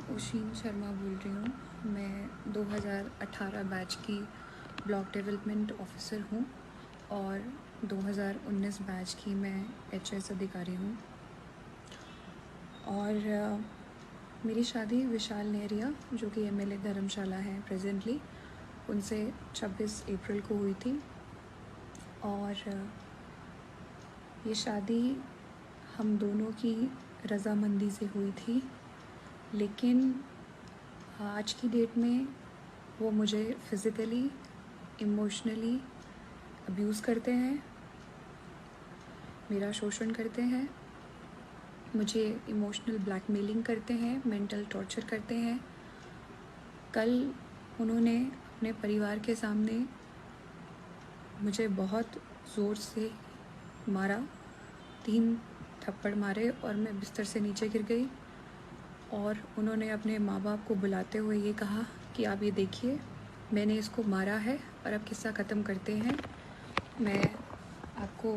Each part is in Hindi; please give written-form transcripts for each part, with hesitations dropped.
ओशीन शर्मा बोल रही हूँ। मैं 2018 बैच की ब्लॉक डेवलपमेंट ऑफिसर हूँ और 2019 बैच की मैं एचएस अधिकारी हूँ। और मेरी शादी विशाल नेहरिया जो कि एमएलए धर्मशाला हैं प्रेजेंटली, उनसे 26 अप्रैल को हुई थी। और ये शादी हम दोनों की रज़ामंदी से हुई थी, लेकिन आज की डेट में वो मुझे फ़िज़िकली, इमोशनली अब्यूज़ करते हैं, मेरा शोषण करते हैं, मुझे इमोशनल ब्लैकमेलिंग करते हैं, मेंटल टॉर्चर करते हैं। कल उन्होंने अपने परिवार के सामने मुझे बहुत ज़ोर से मारा, 3 थप्पड़ मारे और मैं बिस्तर से नीचे गिर गई। और उन्होंने अपने माँ बाप को बुलाते हुए ये कहा कि आप ये देखिए, मैंने इसको मारा है और अब किस्सा ख़त्म करते हैं। मैं आपको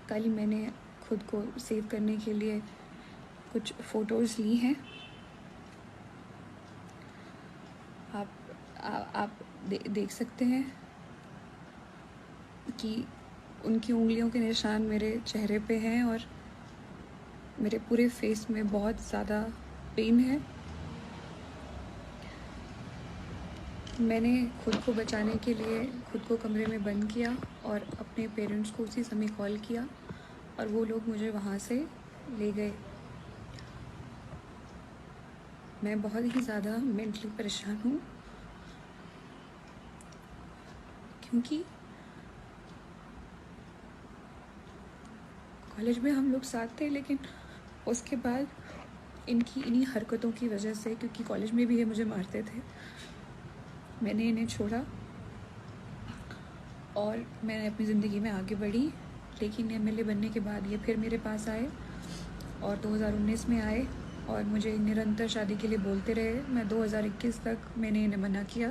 कल मैंने खुद को सेव करने के लिए कुछ फ़ोटोज़ ली हैं, आप देख सकते हैं कि उनकी उंगलियों के निशान मेरे चेहरे पे हैं और मेरे पूरे फेस में बहुत ज़्यादा पेन है। मैंने खुद को बचाने के लिए खुद को कमरे में बंद किया और अपने पेरेंट्स को उसी समय कॉल किया और वो लोग मुझे वहाँ से ले गए। मैं बहुत ही ज़्यादा मेंटली परेशान हूँ, क्योंकि कॉलेज में हम लोग साथ थे, लेकिन उसके बाद इनकी इन्हीं हरकतों की वजह से, क्योंकि कॉलेज में भी ये मुझे मारते थे, मैंने इन्हें छोड़ा और मैंने अपनी ज़िंदगी में आगे बढ़ी। लेकिन एमएलए बनने के बाद ये फिर मेरे पास आए और 2019 में आए और मुझे निरंतर शादी के लिए बोलते रहे। मैं 2021 तक मैंने इन्हें मना किया,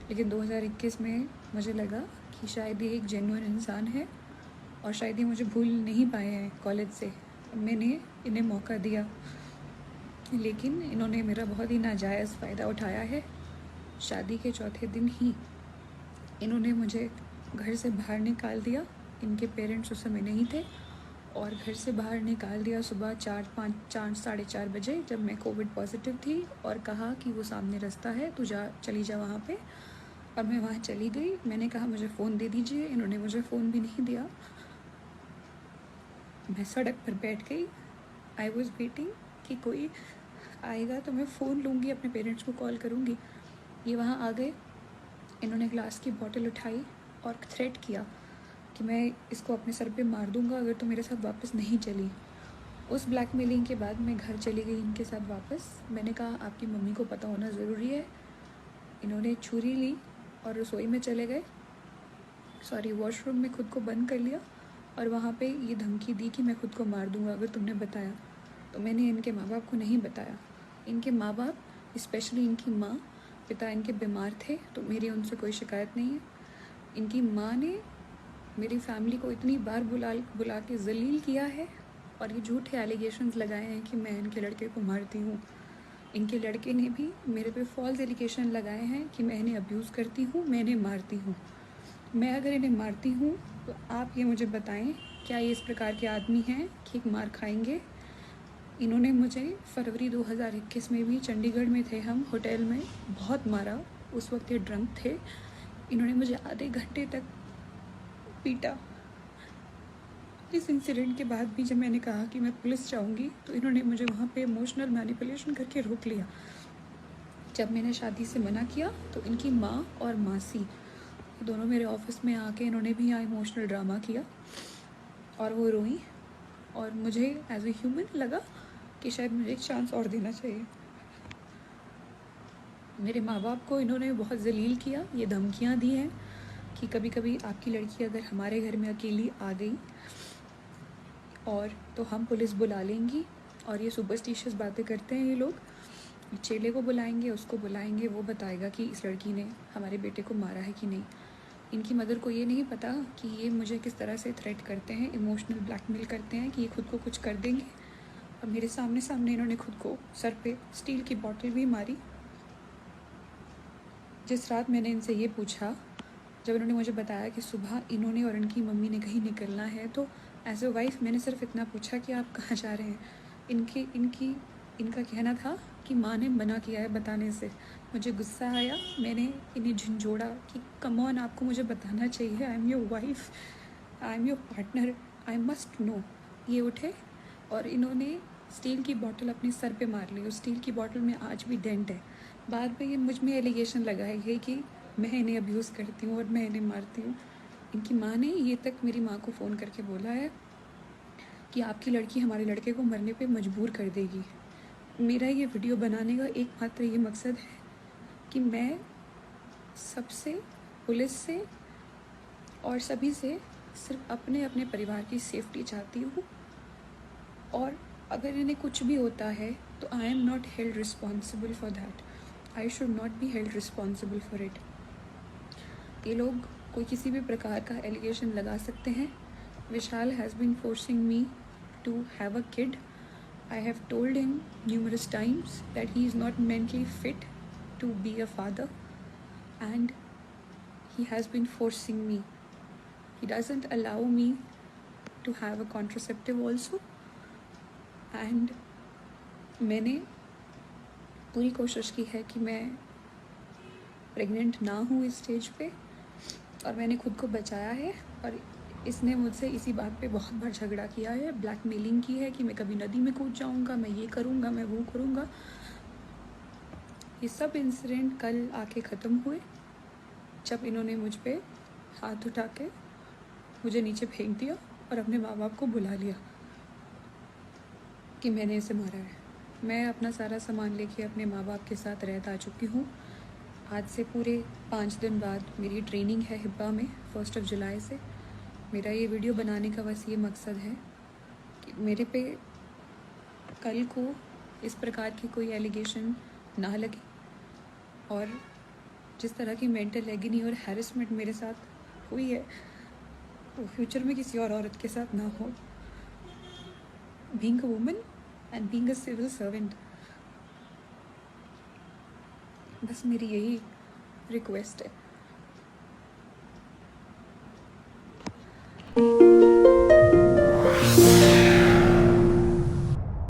लेकिन 2021 में मुझे लगा कि शायद ये एक जेन्युइन इंसान है और शायद ये मुझे भूल नहीं पाए हैं कॉलेज से। मैंने इन्हें मौका दिया, लेकिन इन्होंने मेरा बहुत ही नाजायज़ फ़ायदा उठाया है। शादी के चौथे दिन ही इन्होंने मुझे घर से बाहर निकाल दिया। इनके पेरेंट्स उस समय नहीं थे और घर से बाहर निकाल दिया सुबह 4 साढ़े 4 बजे, जब मैं कोविड पॉजिटिव थी, और कहा कि वो सामने रास्ता है, तू चली जा वहाँ पे। और मैं वहाँ चली गई। मैंने कहा मुझे फ़ोन दे दीजिए, इन्होंने मुझे फ़ोन भी नहीं दिया। मैं सड़क पर बैठ गई। आई वॉज़ वेटिंग कि कोई आएगा तो मैं फ़ोन लूँगी, अपने पेरेंट्स को कॉल करूँगी। ये वहाँ आ गए, इन्होंने ग्लास की बॉटल उठाई और थ्रेट किया कि मैं इसको अपने सर पे मार दूँगा अगर तो मेरे साथ वापस नहीं चली। उस ब्लैकमेलिंग के बाद मैं घर चली गई इनके साथ वापस। मैंने कहा आपकी मम्मी को पता होना ज़रूरी है। इन्होंने छुरी ली और रसोई में चले गए, वॉशरूम में खुद को बंद कर लिया और वहाँ पे ये धमकी दी कि मैं खुद को मार दूँगा अगर तुमने बताया। तो मैंने इनके माँ बाप को नहीं बताया। इनके माँ बाप, स्पेशली इनकी माँ, पिता इनके बीमार थे, तो मेरी उनसे कोई शिकायत नहीं है। इनकी माँ ने मेरी फैमिली को इतनी बार बुला के ज़लील किया है और ये झूठे एलिगेशंस लगाए हैं कि मैं इनके लड़के को मारती हूँ। इनके लड़के ने भी मेरे पे फॉल्स एलिगेशन लगाए हैं कि मैं इन्हें अब्यूज़ करती हूँ, मैं इन्हें मारती हूँ। मैं अगर इन्हें मारती हूँ तो आप ये मुझे बताएं, क्या ये इस प्रकार के आदमी हैं कि मार खाएंगे? इन्होंने मुझे फरवरी 2021 में भी, चंडीगढ़ में थे हम होटल में, बहुत मारा। उस वक्त ये ड्रंक थे। इन्होंने मुझे आधे घंटे तक पीटा। इस इंसिडेंट के बाद भी जब मैंने कहा कि मैं पुलिस जाऊंगी तो इन्होंने मुझे वहाँ पे इमोशनल मैनिपुलेशन करके रोक लिया। जब मैंने शादी से मना किया तो इनकी माँ और मासी दोनों मेरे ऑफिस में आके इन्होंने भी यहाँ इमोशनल ड्रामा किया और वो रोई। और मुझे एज ए ह्यूमन लगा कि शायद मुझे एक चांस और देना चाहिए। मेरे माँ बाप को इन्होंने बहुत ज़लील किया। ये धमकियाँ दी हैं कि कभी कभी आपकी लड़की अगर हमारे घर में अकेली आ गई और तो हम पुलिस बुला लेंगी। और ये सुपरस्टिशियस बातें करते हैं ये लोग। चेले को बुलाएंगे, उसको बुलाएंगे, वो बताएगा कि इस लड़की ने हमारे बेटे को मारा है कि नहीं। इनकी मदर को ये नहीं पता कि ये मुझे किस तरह से थ्रेट करते हैं, इमोशनल ब्लैकमेल करते हैं कि ये खुद को कुछ कर देंगे और मेरे सामने सामने इन्होंने खुद को सर पे स्टील की बॉटल भी मारी। जिस रात मैंने इनसे ये पूछा, जब इन्होंने मुझे बताया कि सुबह इन्होंने और इनकी मम्मी ने कहीं निकलना है, तो एज अ वाइफ मैंने सिर्फ इतना पूछा कि आप कहाँ जा रहे हैं। इनका कहना था कि माँ ने मना किया है बताने से। मुझे गुस्सा आया, मैंने इन्हें झंझोड़ा कि कम ऑन, आपको मुझे बताना चाहिए, I am your wife, I am your partner, I must know. ये उठे और इन्होंने स्टील की बॉटल अपने सर पे मार ली। उस स्टील की बॉटल में आज भी डेंट है। बाद में ये मुझ में एलिगेशन लगाई है कि मैं इन्हें अब्यूज़ करती हूँ और मैं इन्हें मारती हूँ। इनकी माँ ने ये तक मेरी माँ को फ़ोन करके बोला है कि आपकी लड़की हमारे लड़के को मरने पे मजबूर कर देगी। मेरा ये वीडियो बनाने का एकमात्र ये मकसद है कि मैं सबसे, पुलिस से और सभी से सिर्फ अपने अपने परिवार की सेफ्टी चाहती हूँ। और अगर इन्हें कुछ भी होता है तो I am not held responsible for that, I should not be held responsible for it. ये लोग कोई किसी भी प्रकार का एलिगेशन लगा सकते हैं। Vishal has been forcing me to have a kid. I have told him numerous times that he is not mentally fit to be a father, and he has been forcing me. He doesn't allow me to have a contraceptive also, and मैंने पूरी कोशिश की है कि मैं प्रेग्नेंट ना हूँ इस स्टेज पे, और मैंने खुद को बचाया है। और इसने मुझसे इसी बात पे बहुत बार झगड़ा किया है, ब्लैकमेलिंग की है कि मैं कभी नदी में कूद जाऊँगा, मैं ये करूँगा, मैं वो करूँगा। ये सब इंसिडेंट कल आके ख़त्म हुए जब इन्होंने मुझ पे हाथ उठा के मुझे नीचे फेंक दिया और अपने माँ बाप को बुला लिया कि मैंने इसे मारा है। मैं अपना सारा सामान लेके अपने माँ बाप के साथ रहत आ चुकी हूँ। आज से पूरे 5 दिन बाद मेरी ट्रेनिंग है हिब्बा में 1 जुलाई से। मेरा ये वीडियो बनाने का बस ये मकसद है कि मेरे पे कल को इस प्रकार की कोई एलिगेशन ना लगे, और जिस तरह की मेंटल एगनी और हैरेसमेंट मेरे साथ हुई है वो फ्यूचर में किसी और औरत के साथ ना हो। Being a woman and being a civil servant, बस मेरी यही रिक्वेस्ट है।